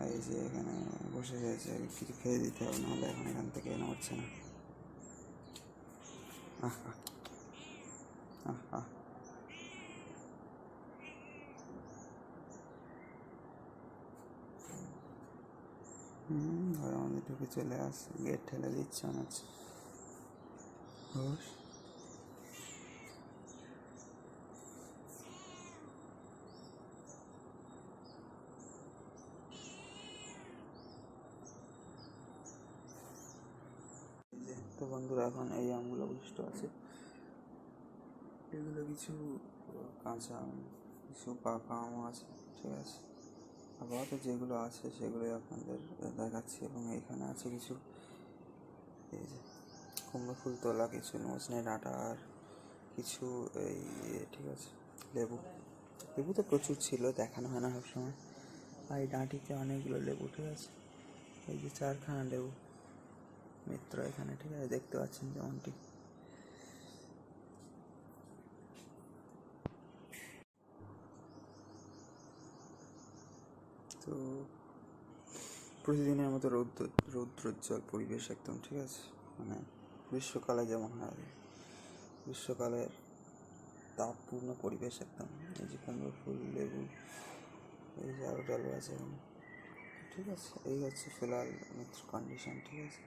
এই যে এখানে বসে গেছে, কিছু খেয়ে দিতে হবে, নাহলে এখন এখান থেকে নড়ছে না। আহ আহ আহ আহ ঘরের মধ্যে ঢুকে চলে আসছে, গেট ঠেলে দিচ্ছে মনে হচ্ছে। তো বন্ধুরা, এখন এই আমগুলো বুঝতে আছে, এগুলো কিছু কাঁচা আম, কিছু পাকা আমও আছে, ঠিক আছে। আপাতত যেগুলো আছে সেগুলোই আপনাদের দেখাচ্ছি। এবং এইখানে আছে কিছু, এই যে কুমড়ো ফুল তোলা, কিছু নজনে ডাঁটা, আর কিছু এই, ঠিক আছে, লেবু। লেবু তো প্রচুর ছিল, দেখানো হয় না সবসময়। আর এই ডাঁটিতে অনেকগুলো লেবু, ঠিক আছে। এই যে 4খানা লেবু মিত্র এখানে, ঠিক আছে, দেখতে পাচ্ছেন যেমনটি। তো প্রতিদিনের মতো রৌদ্রোজ্জ্বল পরিবেশ একদম, ঠিক আছে। মানে গ্রীষ্মকালে যেমন হয়, গ্রীষ্মকালের তাপপূর্ণ পরিবেশ একদম। এই যে কুমড়ো ফুল, লেবু, এই যে আরও জল আছে, ঠিক আছে। এই হচ্ছে ফিলহাল মিত্র কন্ডিশন, ঠিক আছে।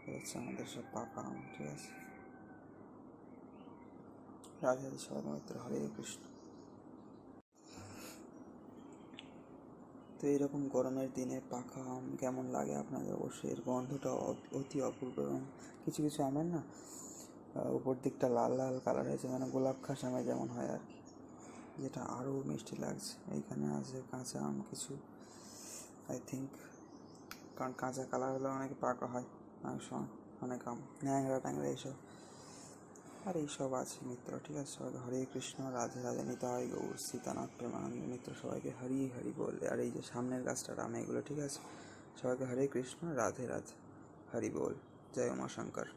এই হচ্ছে আমাদের সব পাকা আম, ঠিক আছে। রাধে রাধে সবাই মিত্র, হরে কৃষ্ণ। তো এইরকম গরমের দিনে পাকা আম কেমন লাগে আপনাদের, অবশ্যই। এর গন্ধটা অতি অপূর্ব। এবং কিছু কিছু আমের না উপর দিকটা লাল লাল কালার হয়েছে, মানে গোলাপ খাস আমে যেমন হয় আর কি, যেটা আরও মিষ্টি লাগছে। এইখানে আছে কাঁচা আম কিছু, আই থিঙ্ক, কারণ কাঁচা কালার হলে অনেকে পাকা হয় অনেক সময়, অনেক আম ন্যাংরা ট্যাংরা এইসব। আর এইসব আছে মিত্র, ঠিক আছে। সবাইকে হরে কৃষ্ণ, রাধে রাধে, নিতাই গৌর সীতানাথ প্রেমানন্দ মিত্র, সবাইকে হরি হরি বল। আর এই যে সামনের গাছটা রাম, এগুলো, ঠিক আছে। সবাইকে হরে কৃষ্ণ, রাধে রাধে, হরি বল, জয় উমাশঙ্কর।